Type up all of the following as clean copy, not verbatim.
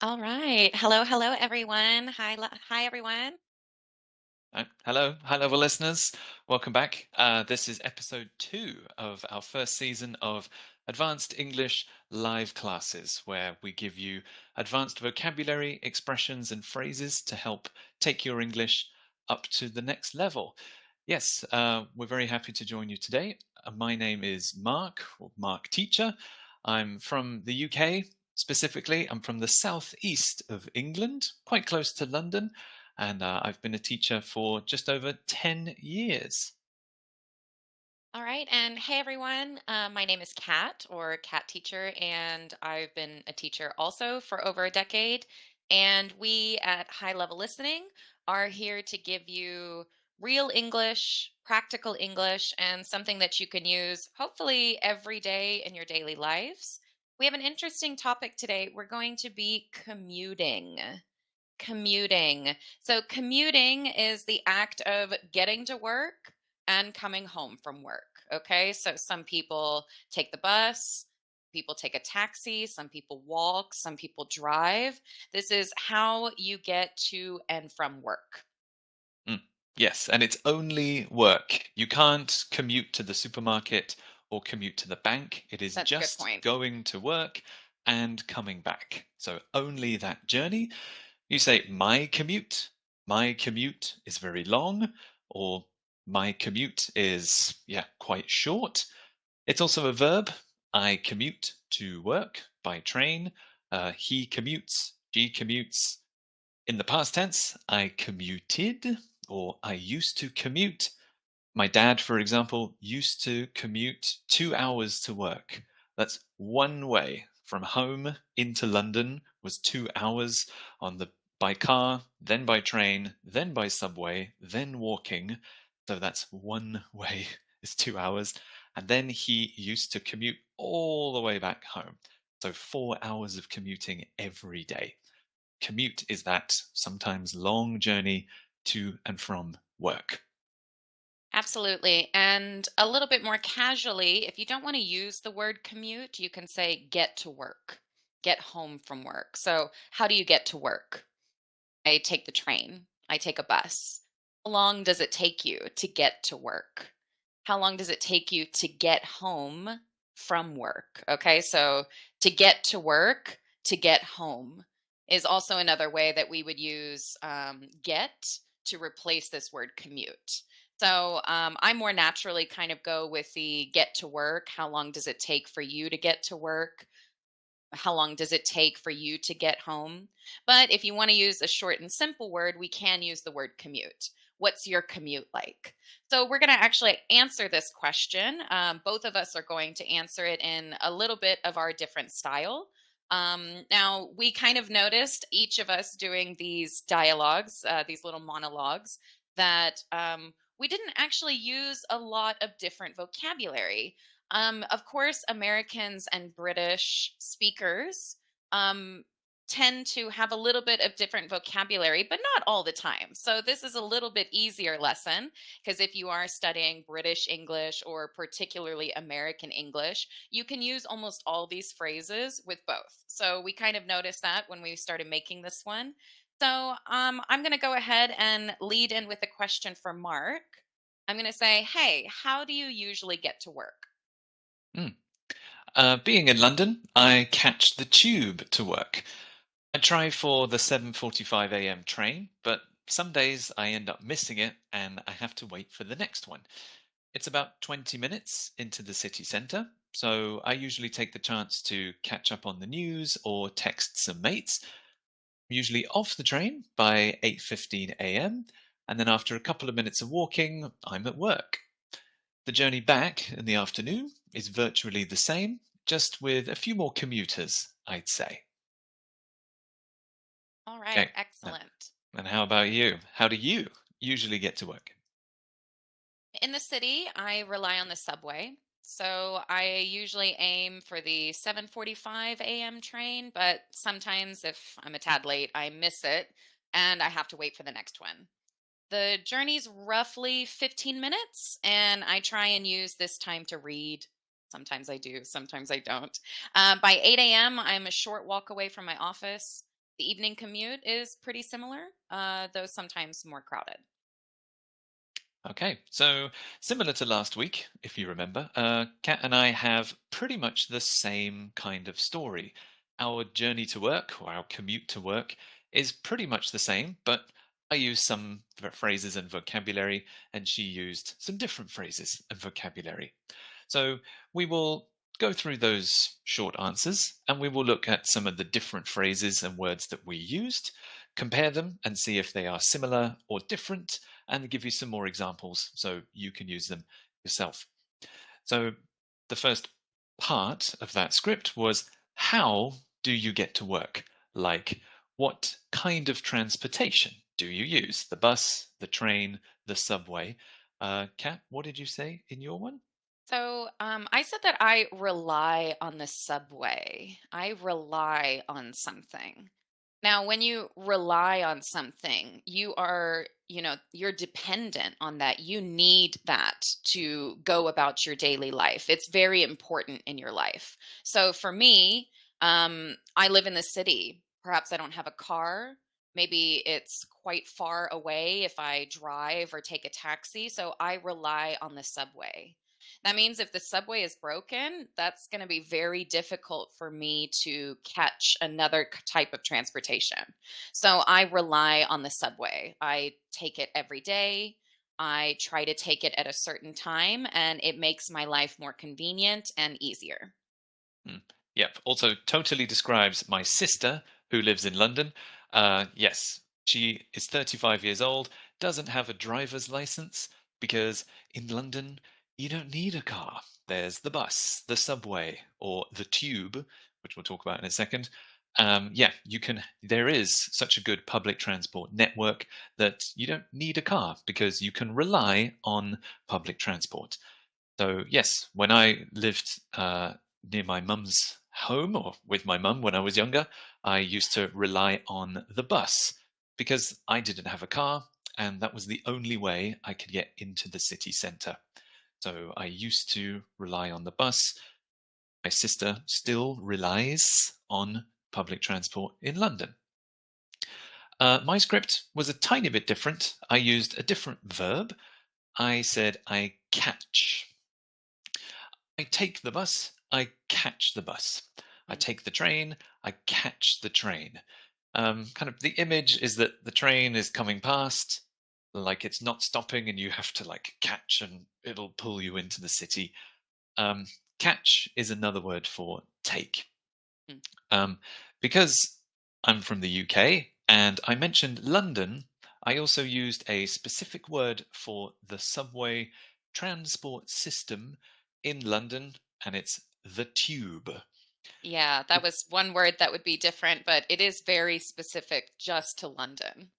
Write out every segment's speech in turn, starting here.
All right. Hello, hello, everyone. Hi, everyone. Hello, high level listeners. Welcome back. This is episode 2 of our first season of Advanced English live classes, where we give you advanced vocabulary, expressions, and phrases to help take your English up to the next level. Yes, we're very happy to join you today. My name is Mark, or Mark Teacher. I'm from the UK. Specifically, I'm from the southeast of England, quite close to London, and I've been a teacher for just over 10 years. All right. And hey, everyone. My name is Kat, or Cat Teacher, and I've been a teacher also for over a decade. And we at High Level Listening are here to give you real English, practical English, and something that you can use hopefully every day in your daily lives. We have an interesting topic today. We're going to be commuting. Commuting. So, commuting is the act of getting to work and coming home from work. Okay. So, some people take the bus, people take a taxi, some people walk, some people drive. This is how you get to and from work. Mm. Yes, and it's only work. You can't commute to the supermarket or commute to the bank. It is That's a good just point. going to work and coming back. So only that journey. You say, my commute. My commute is very long, or my commute is, yeah, quite short. It's also a verb. I commute to work by train. He commutes. She commutes. In the past tense, I commuted or I used to commute. My dad, for example, used to commute 2 hours to work. That's one way from home into London was 2 hours by car, then by train, then by subway, then walking. So that's one way is 2 hours. And then he used to commute all the way back home. So 4 hours of commuting every day. Commute is that sometimes long journey to and from work. Absolutely. And a little bit more casually, if you don't want to use the word commute, you can say get to work, get home from work. So, how do you get to work? I take the train. I take a bus. How long does it take you to get to work? How long does it take you to get home from work? Okay, so to get to work, to get home is also another way that we would use get to replace this word commute. So I more naturally kind of go with the get to work. How long does it take for you to get to work? How long does it take for you to get home? But if you want to use a short and simple word, we can use the word commute. What's your commute like? So, we're going to actually answer this question. Both of us are going to answer it in a little bit of our different style. Now, we kind of noticed each of us doing these dialogues, these little monologues, that we didn't actually use a lot of different vocabulary. Of course, Americans and British speakers um, tend to have a little bit of different vocabulary, but not all the time. So, this is a little bit easier lesson because if you are studying British English or particularly American English, you can use almost all these phrases with both. So, we kind of noticed that when we started making this one. So, I'm going to go ahead and lead in with a question for Mark. I'm going to say, hey, how do you usually get to work? Mm. Being in London, I catch the tube to work. I try for the 7:45 a.m. train, but some days I end up missing it and I have to wait for the next one. It's about 20 minutes into the city centre, so I usually take the chance to catch up on the news or text some mates. I'm usually off the train by 8:15 a.m., and then after a couple of minutes of walking, I'm at work. The journey back in the afternoon is virtually the same, just with a few more commuters, I'd say. All right, Okay. excellent. And how about you? How do you usually get to work? In the city, I rely on the subway. So I usually aim for the 7:45 a.m. train, but sometimes if I'm a tad late, I miss it and I have to wait for the next one. The journey's roughly 15 minutes, and I try and use this time to read. Sometimes I do, sometimes I don't. By 8 a.m., I'm a short walk away from my office. The evening commute is pretty similar, though sometimes more crowded. Okay, so similar to last week, if you remember, Kat and I have pretty much the same kind of story. Our journey to work, or our commute to work, is pretty much the same, but I used some phrases and vocabulary, and she used some different phrases and vocabulary. So we will go through those short answers, and we will look at some of the different phrases and words that we used, compare them, and see if they are similar or different, and give you some more examples so you can use them yourself. So the first part of that script was, how do you get to work? Like, what kind of transportation do you use? The bus, the train, the subway. Kat, what did you say in your one? So I said that I rely on the subway. I rely on something. Now, when you rely on something, you are, you're dependent on that. You need that to go about your daily life. It's very important in your life. So for me, I live in the city. Perhaps I don't have a car. Maybe it's quite far away if I drive or take a taxi. So I rely on the subway. That means if the subway is broken, that's going to be very difficult for me to catch another type of transportation. So I rely on the subway. I take it every day. I try to take it at a certain time, and it makes my life more convenient and easier. Mm. Yep. Also, totally describes my sister who lives in London. Yes, she is 35 years old, doesn't have a driver's license because in London you don't need a car. There's the bus, the subway, or the tube, which we'll talk about in a second. Yeah, you can. There is such a good public transport network that you don't need a car because you can rely on public transport. So yes, when I lived near my mum's home or with my mum when I was younger, I used to rely on the bus because I didn't have a car and that was the only way I could get into the city centre. So I used to rely on the bus. My sister still relies on public transport in London. My script was a tiny bit different. I used a different verb. I said I catch. I take the bus, I catch the bus. I Mm. take the train, I catch the train. Kind of the image is that the train is coming past, like it's not stopping, and you have to like catch, and it'll pull you into the city. Um, Catch is another word for take. Mm. Um, because I'm from the UK and I mentioned London, I also used a specific word for the subway transport system in London, and it's the tube. Yeah, that was one word that would be different, but it is very specific just to London.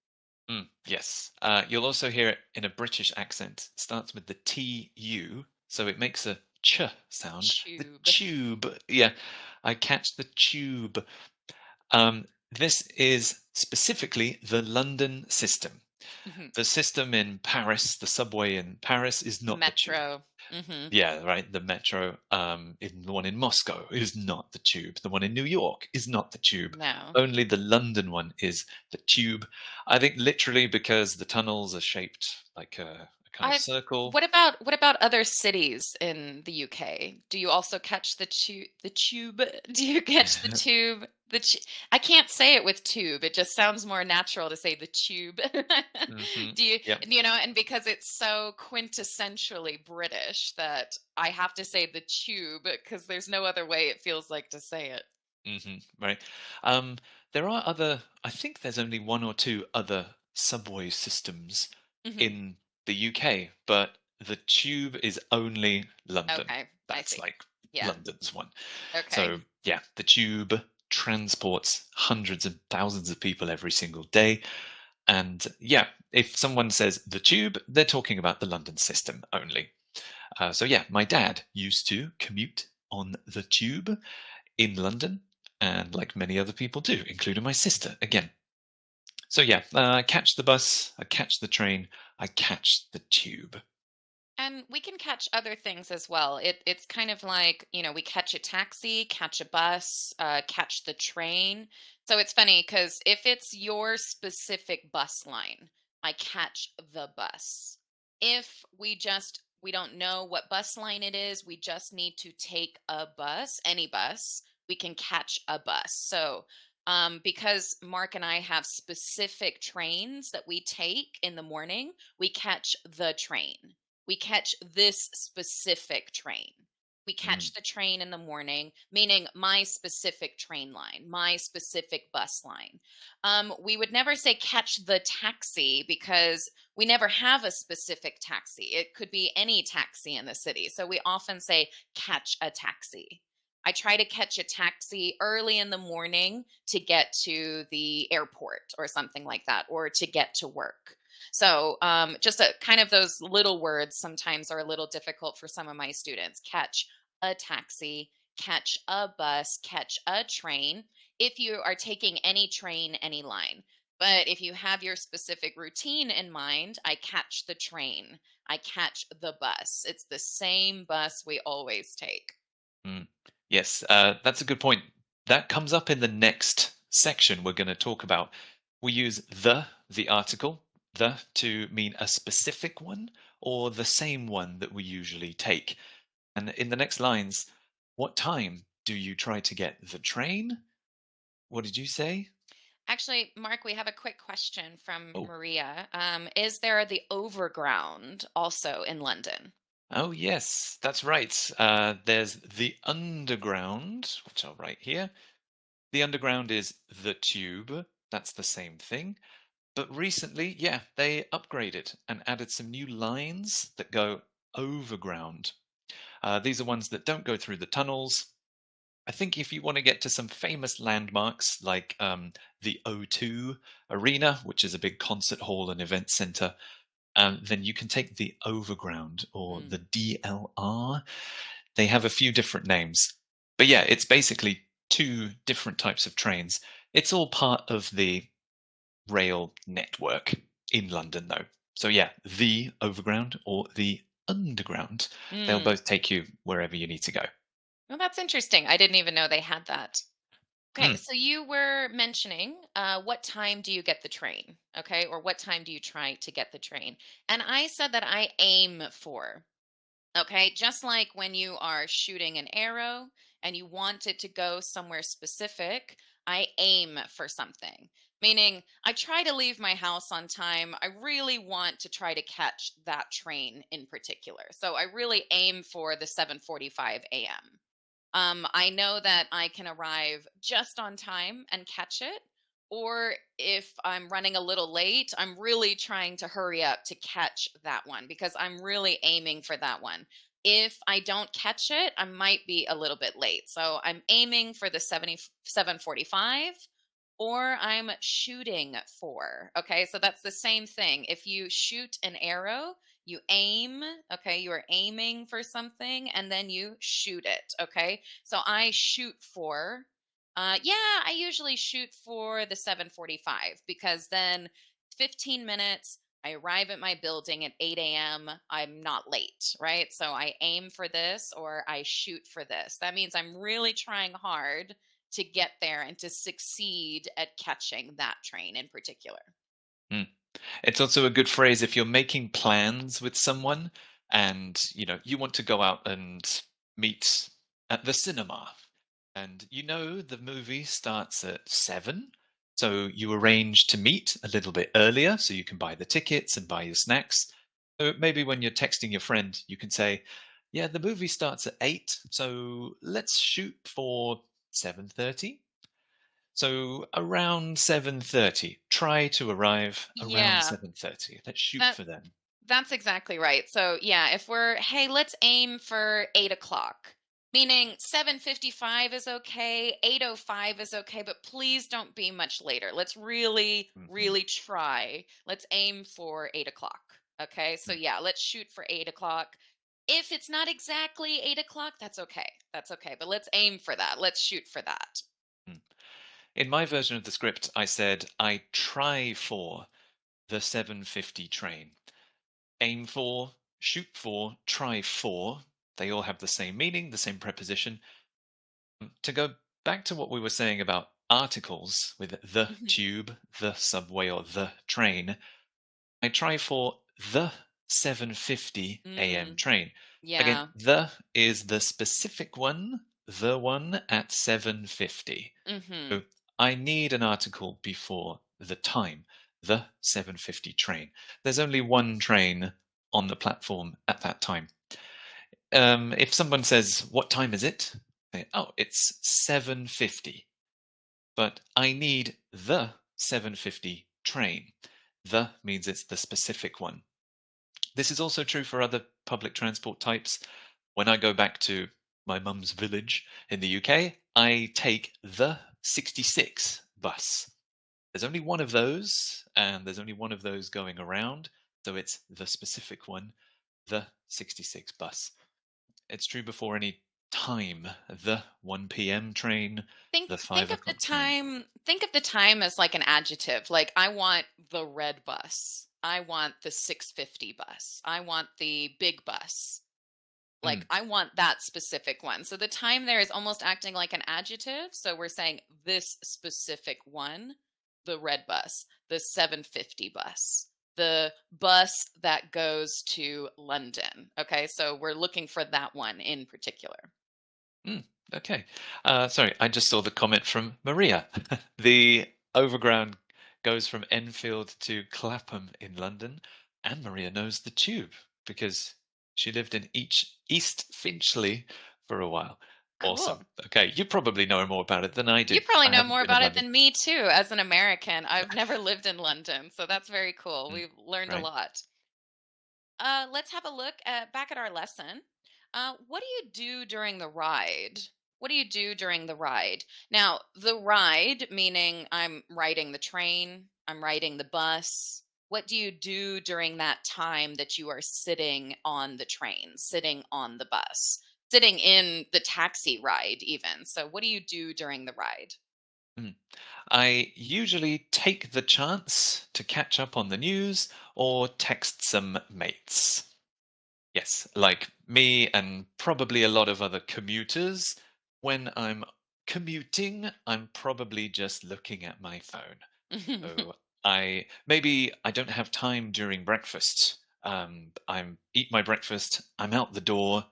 Yes. You'll also hear it in a British accent. It starts with the TU, so it makes a ch sound. The Tube. tube. Yeah, I catch the tube. This is specifically the London system. Mhm. The system in Paris, the subway in Paris, is The not the tube. metro. Hmm. Yeah, right. The metro, the one in Moscow is not the tube. The one in New York is not the tube. No. Only the London one is the tube. I think literally because the tunnels are shaped like a kind of I circle. what about other cities in the UK? Do you also catch the tube? Do you catch the tube? I can't say it with tube. It just sounds more natural to say the tube. Hmm. Do you Yep. and because it's so quintessentially British that I have to say the tube because there's no other way it feels like to say it. Right. Um, there are other. I think there's only one or two other subway systems Hmm. in the UK, but the tube is only London. Okay, I That's see. like Yeah. London's one. Okay. So yeah, the tube transports hundreds of thousands of people every single day. And yeah, if someone says the tube, they're talking about the London system only. So yeah, my dad used to commute on the tube in London, and like many other people do, including my sister again. So yeah, I catch the bus, I catch the train, I catch the tube. And we can catch other things as well. It's kind of like, we catch a taxi, catch a bus, catch the train. So it's funny because if it's your specific bus line, I catch the bus. If we don't know what bus line it is, we just need to take a bus, any bus, we can catch a bus. So because Mark and I have specific trains that we take in the morning, we catch the train. We catch this specific train. We Mm, catch the train in the morning, meaning my specific train line, my specific bus line. We would never say catch the taxi because we never have a specific taxi. It could be any taxi in the city. So we often say catch a taxi. I try to catch a taxi early in the morning to get to the airport or something like that, or to get to work. So, just a kind of those little words sometimes are a little difficult for some of my students. Catch a taxi, catch a bus, catch a train. If you are taking any train, any line. But if you have your specific routine in mind, I catch the train, I catch the bus. It's the same bus we always take. mm. Yes, that's a good point. That comes up in the next section we're going to talk about. We use the article, the, to mean a specific one or the same one that we usually take. And in the next lines, what time do you try to get the train? What did you say? Actually, Mark, we have a quick question from Oh, Maria. Is there the overground also in London? oh yes, that's right. There's the underground, which I'll write here. The underground is the tube. That's the same thing. But recently, yeah, they upgraded and added some new lines that go overground. These are ones that don't go through the tunnels. I think if you want to get to some famous landmarks like the O2 Arena, which is a big concert hall and event center, then you can take the overground or Mm. the DLR. They have a few different names. But yeah, it's basically two different types of trains. It's all part of the rail network in London, though. So yeah, the overground or the underground. They'll Mm. both take you wherever you need to go. Well, that's interesting. I didn't even know they had that. Okay, Hmm. so you were mentioning what time do you get the train? Okay, or what time do you try to get the train? And I said that I aim for. Okay, just like when you are shooting an arrow and you want it to go somewhere specific, I aim for something. Meaning, I try to leave my house on time. I really want to try to catch that train in particular. So I really aim for the 7:45 a.m. I know that I can arrive just on time and catch it. Or if I'm running a little late, I'm really trying to hurry up to catch that one because I'm really aiming for that one. If I don't catch it, I might be a little bit late. So I'm aiming for the 7:45, or I'm shooting for. Okay, so that's the same thing. If you shoot an arrow, you aim, okay, you are aiming for something and then you shoot it. Okay, so I shoot for, yeah, I usually shoot for the 7:45 because then 15 minutes, I arrive at my building at 8 a.m. I'm not late, right? So I aim for this or I shoot for this. That means I'm really trying hard to get there and to succeed at catching that train in particular. Hmm. It's also a good phrase if you're making plans with someone and you want to go out and meet at the cinema. And the movie starts at 7. So you arrange to meet a little bit earlier so you can buy the tickets and buy your snacks. So maybe when you're texting your friend, you can say, yeah, the movie starts at 8, so let's shoot for 7:30. So around 7:30, try to arrive around Yeah, 7:30. Let's shoot that for them. that's exactly right. So yeah, if we're, hey, let's aim for 8 o'clock. Meaning 7:55 is okay, 8:05 is okay, but please don't be much later. Let's really, Mhm. really try. Let's aim for 8 o'clock. Okay. So Mm, yeah, let's shoot for 8 o'clock. If it's not exactly 8 o'clock, that's okay. That's okay. But let's aim for that. Let's shoot for that. mm. In my version of the script, I said I try for the 7:50 train. Aim for shoot for, try for, they all have the same meaning, the same preposition. To go back to what we were saying about articles with the Mhm. tube, the subway, or the train, I try for the 7:50 a.m. Mm, train. Again, yeah. the is the specific one, the one at 7:50. Mhm. So I need an article before the time, the 7:50 train. There's only one train on the platform at that time. If someone says, "What time is it?" "Oh, it's 7:50." But I need the 7:50 train. The means it's the specific one. This is also true for other public transport types. When I go back to my mum's village in the UK, I take the 66 bus. There's only one of those, and there's only one of those going around, so it's the specific one, the 66 bus. It's true before any time, the 1 p.m. train, Think the think 5 of the o'clock train. time as like an adjective. Like I want the red bus. I want the 650 bus. I want the big bus. Mm, Like I want that specific one. So the time there is almost acting like an adjective. So we're saying this specific one, the red bus, the 750 bus, the bus that goes to London. Okay? So we're looking for that one in particular. mm, okay. Sorry, I just saw the comment from Maria. The overground goes from Enfield to Clapham in London, and Maria knows the tube because she lived in East Finchley for a while. Cool. Awesome. Okay, you probably know more about it than I do. You probably I know haven't more been in about it London. than me too, as an American. I've never lived in London, so that's very cool. Mm, We've learned a right. lot. Let's have a look at back at our lesson. What do you do during the ride? What do you do during the ride? Now, the ride, meaning I'm riding the train, I'm riding the bus. What do you do during that time that you are sitting on the train, sitting on the bus, sitting in the taxi ride, even? So, what do you do during the ride? Mm. I usually take the chance to catch up on the news or text some mates. Yes, like me and probably a lot of other commuters, when I'm commuting, I'm probably just looking at my phone. So I don't have time during breakfast. I'm eat my breakfast, I'm out the door,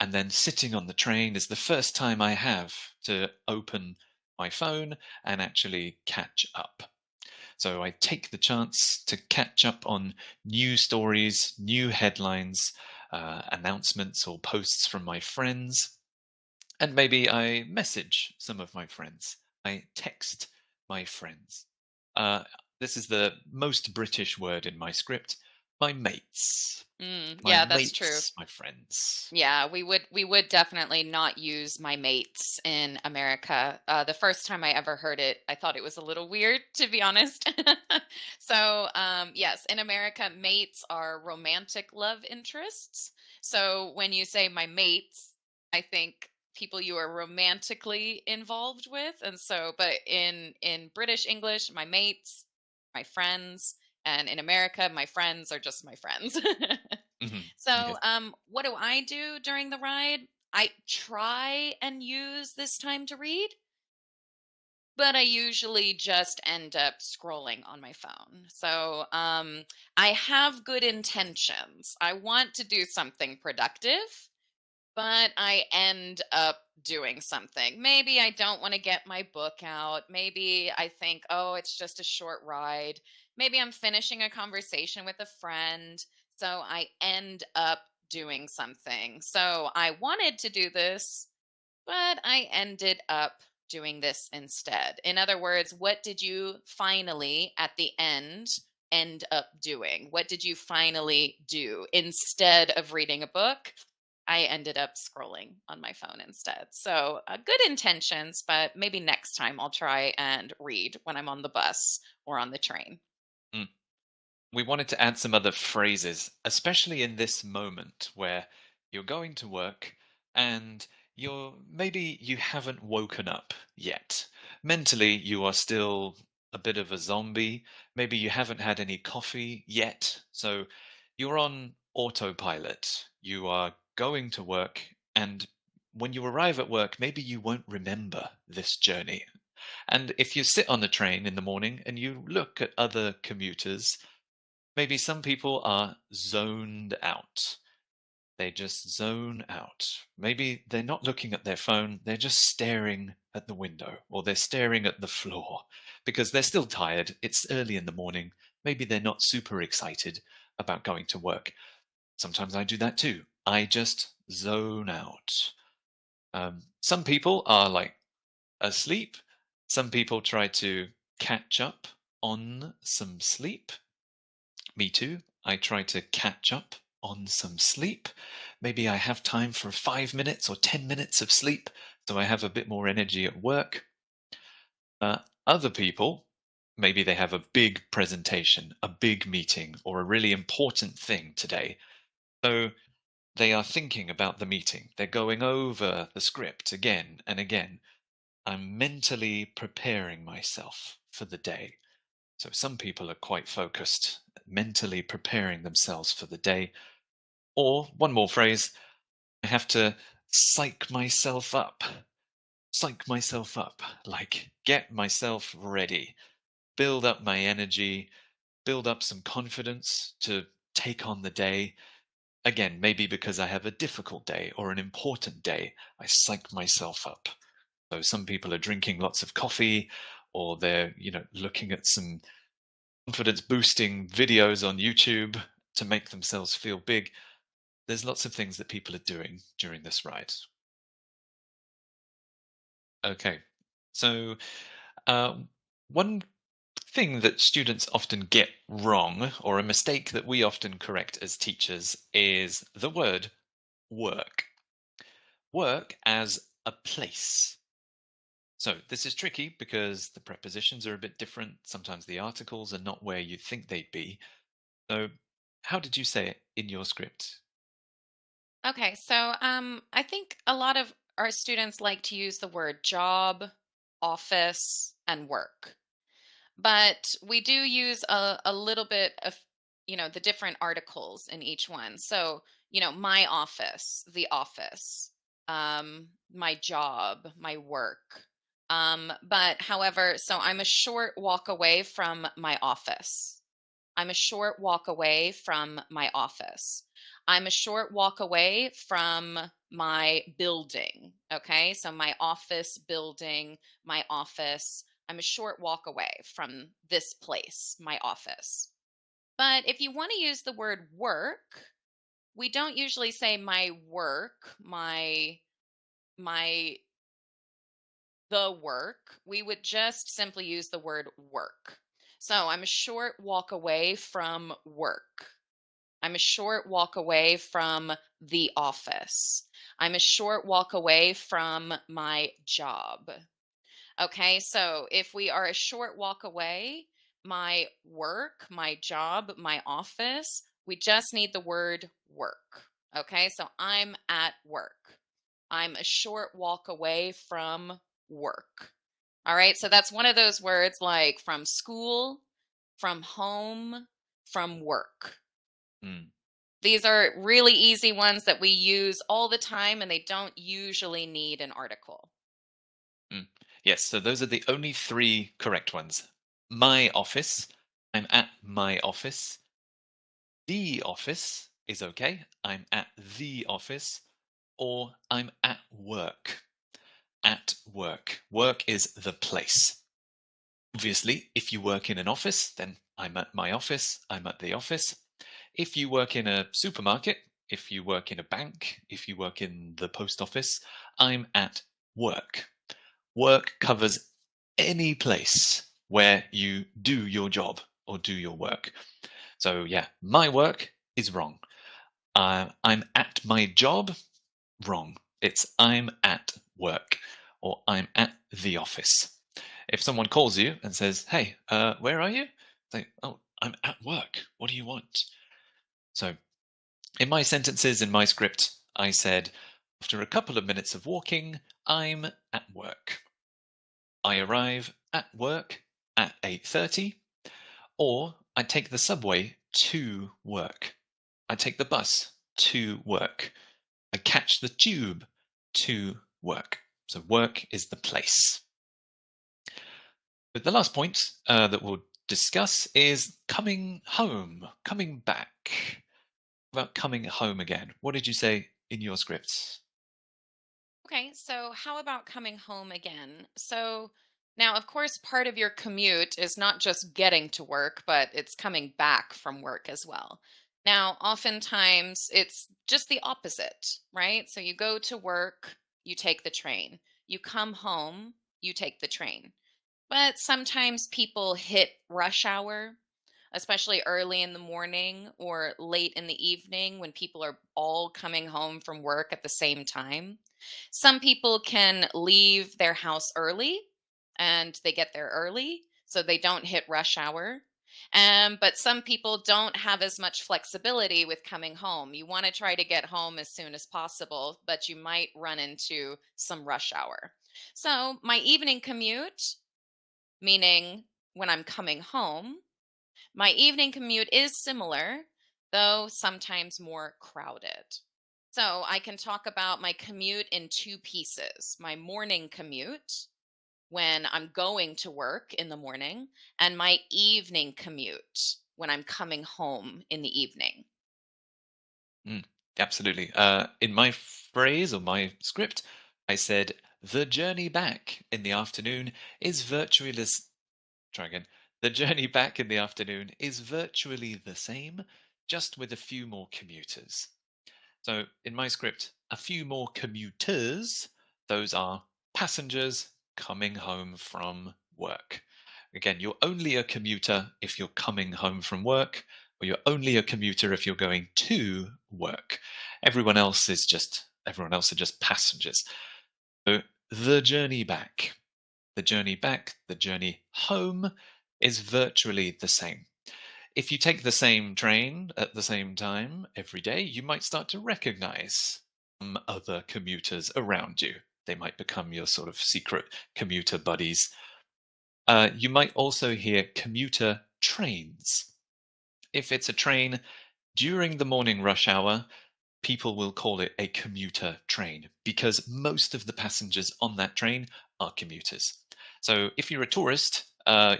and then sitting on the train is the first time I have to open my phone and actually catch up. So I take the chance to catch up on news stories, new headlines, announcements, or posts from my friends. And maybe I message some of my friends. I text my friends. Uh, this is the most British word in my script. My mates. My Yeah, that's true. mates, my friends. Yeah, we would definitely not use my mates in America. The first time I ever heard it, I thought it was a little weird, to be honest. So, yes, in America, mates are romantic love interests. So when you say my mates, I think people you are romantically involved with, and so, but in British English, my mates, my friends, and in America, my friends are just my friends. So, Yes. what do I do during the ride? I try and use this time to read, but I usually just end up scrolling on my phone. So, I have good intentions. I want to do something productive, but I end up doing something. Maybe I don't want to get my book out. Maybe I think, oh, it's just a short ride. Maybe I'm finishing a conversation with a friend. So I end up doing something. So I wanted to do this, but I ended up doing this instead. In other words, what did you finally at the end up doing? What did you finally do instead of reading a book? I ended up scrolling on my phone instead. So, good intentions, but maybe next time I'll try and read when I'm on the bus or on the train. Mm. We wanted to add some other phrases, especially in this moment where you're going to work and maybe you haven't woken up yet. Mentally, you are still a bit of a zombie. Maybe you haven't had any coffee yet. So you're on autopilot. You are going to work, and when you arrive at work, maybe you won't remember this journey. And if you sit on the train in the morning and you look at other commuters, maybe some people are zoned out. They just zone out. Maybe they're not looking at their phone, they're just staring at the window or they're staring at the floor because they're still tired. It's early in the morning. Maybe they're not super excited about going to work. Sometimes I do that too. I just zone out. Some people are like asleep. Some people try to catch up on some sleep. Me too. I try to catch up on some sleep. Maybe I have time for 5 minutes or 10 minutes of sleep, so I have a bit more energy at work. Other people, maybe they have a big presentation, a big meeting, or a really important thing today. So they are thinking about the meeting. They're going over the script again and again. I'm mentally preparing myself for the day. So some people are quite focused, mentally preparing themselves for the day. Or one more phrase, I have to psych myself up. Psych myself up, like get myself ready, build up my energy, build up some confidence to take on the day. Again, maybe because I have a difficult day or an important day, I psych myself up. So some people are drinking lots of coffee, or they're, looking at some confidence boosting videos on YouTube to make themselves feel big. There's lots of things that people are doing during this ride. Okay, so one thing that students often get wrong, or a mistake that we often correct as teachers, is the word work. Work as a place. So this is tricky because the prepositions are a bit different. Sometimes the articles are not where you think they'd be. So how did you say it in your script? Okay, so I think a lot of our students like to use the word job, office, and work. But we do use a little bit of, the different articles in each one. So, my office, the office, my job, my work. But however, so I'm a short walk away from my office. I'm a short walk away from my office. I'm a short walk away from my building. Okay. So my office building, my office. I'm a short walk away from this place, my office. But if you want to use the word work, we don't usually say my work, my the work. We would just simply use the word work. So I'm a short walk away from work. I'm a short walk away from the office. I'm a short walk away from my job. Okay, so if we are a short walk away, my work, my job, my office, we just need the word work. Okay, so I'm at work. I'm a short walk away from work. All right, so that's one of those words like from school, from home, from work. Mm, These are really easy ones that we use all the time and they don't usually need an article. mm. Yes, so those are the only three correct ones. My office, I'm at my office. The office is okay. I'm at the office. Or I'm at work. At work. Work is the place. Obviously, if you work in an office, then I'm at my office. I'm at the office. If you work in a supermarket, if you work in a bank, if you work in the post office, I'm at work. Work covers any place where you do your job or do your work. So yeah, my work is wrong. I'm at my job, wrong. It's I'm at work or I'm at the office. If someone calls you and says, "Hey, where are you?" Say, "Oh, I'm at work. What do you want?" So in my sentences in my script, I said, after a couple of minutes of walking, I'm at work. I arrive at work at 8:30, or I take the subway to work. I take the bus to work. I catch the tube to work. So work is the place. But the last point that we'll discuss is coming home, coming back. About coming home again. What did you say in your scripts? Okay, so how about coming home again? So now, of course, part of your commute is not just getting to work, but it's coming back from work as well. Now, oftentimes it's just the opposite, right? So you go to work, you take the train. You come home, you take the train. But sometimes people hit rush hour, especially early in the morning or late in the evening when people are all coming home from work at the same time. Some people can leave their house early and they get there early so they don't hit rush hour. But some people don't have as much flexibility with coming home. You want to try to get home as soon as possible, but you might run into some rush hour. So, my evening commute, meaning when I'm coming home, my evening commute is similar, though sometimes more crowded. So I can talk about my commute in two pieces: my morning commute, when I'm going to work in the morning, and my evening commute, when I'm coming home in the evening. Mm, absolutely. In my phrase or my script, I said the journey back in the afternoon is virtually try again. The journey back in the afternoon is virtually the same, just with a few more commuters. So in my script, a few more commuters, those are passengers coming home from work. Again, you're only a commuter if you're coming home from work, or you're only a commuter if you're going to work. Everyone else are just passengers. So the journey back, the journey home is virtually the same. If you take the same train at the same time every day, you might start to recognize some other commuters around you. They might become your sort of secret commuter buddies. You might also hear commuter trains. If it's a train during the morning rush hour, people will call it a commuter train because most of the passengers on that train are commuters. So if you're a tourist,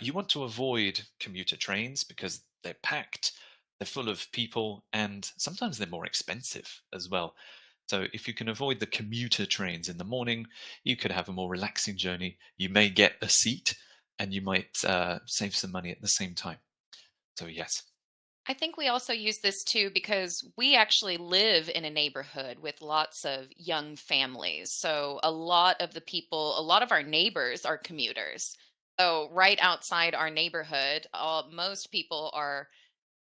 you want to avoid commuter trains because they're packed, they're full of people, and sometimes they're more expensive as well. So if you can avoid the commuter trains in the morning, you could have a more relaxing journey. You may get a seat, and you might save some money at the same time. So yes. I think we also use this too because we actually live in a neighborhood with lots of young families. So a lot of our neighbors are commuters. So right outside our neighborhood, most people are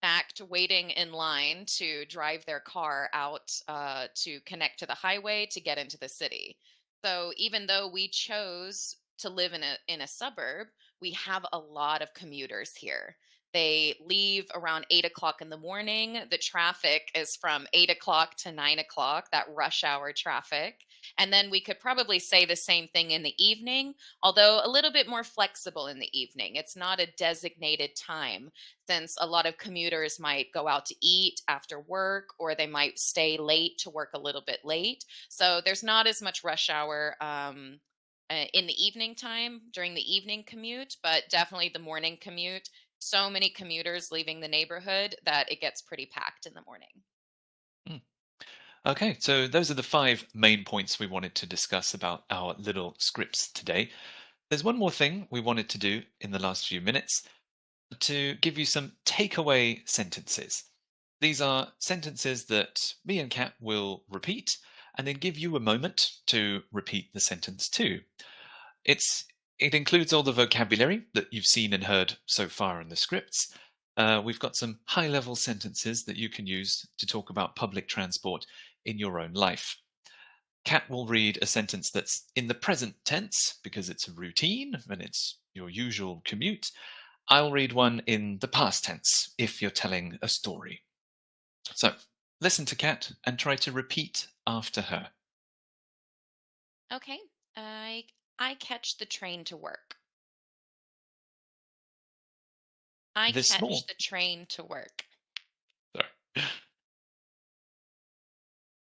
fact waiting in line to drive their car out to connect to the highway to get into the city. So even though we chose to live in a suburb, we have a lot of commuters here. They leave around 8 o'clock in the morning. The traffic is from 8 o'clock to 9 o'clock, that rush hour traffic. And then we could probably say the same thing in the evening, although a little bit more flexible in the evening. It's not a designated time, since a lot of commuters might go out to eat after work or they might stay late to work a little bit late. So there's not as much rush hour in the evening time during the evening commute, but definitely the morning commute. So many commuters leaving the neighborhood that it gets pretty packed in the morning. Mm. Okay, so those are the five main points we wanted to discuss about our little scripts today. There's one more thing we wanted to do in the last few minutes to give you some takeaway sentences. These are sentences that me and Kat will repeat and then give you a moment to repeat the sentence too. It's it includes all the vocabulary that you've seen and heard so far in the scripts. We've got some high-level sentences that you can use to talk about public transport in your own life. Kat will read a sentence that's in the present tense because it's a routine and it's your usual commute. I'll read one in the past tense if you're telling a story. So listen to Kat and try to repeat after her. Okay. I catch the train to work. I This catch small. the train to work. Sorry.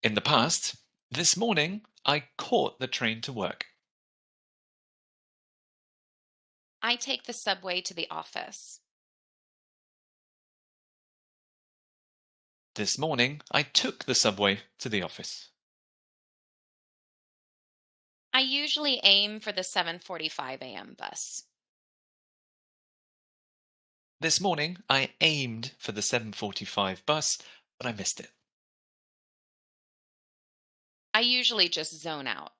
In the past, this morning I caught the train to work. I take the subway to the office. This morning I took the subway to the office. I usually aim for the 7:45 a.m. bus. This morning I aimed for the 7:45 bus, but I missed it. I usually just zone out.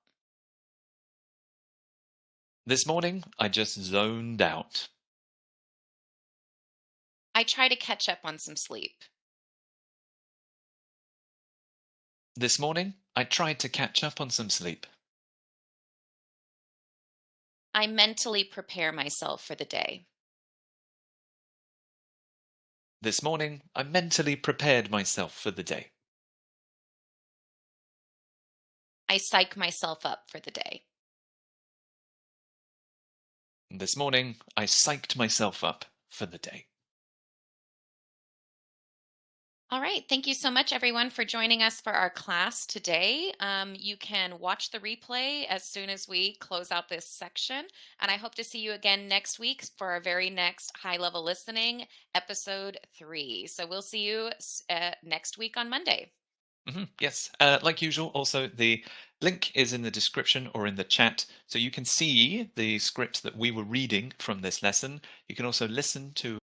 This morning I just zoned out. I try to catch up on some sleep. This morning I tried to catch up on some sleep. I mentally prepare myself for the day. This morning I mentally prepared myself for the day. I psych myself up for the day. This morning I psyched myself up for the day. All right. Thank you so much, everyone, for joining us for our class today. You can watch the replay as soon as we close out this section. And I hope to see you again next week for our very next high level listening, episode 3. So we'll see you next week on Monday. Yes, like usual, also the link is in the description or in the chat, so you can see the script that we were reading from this lesson. You can also listen to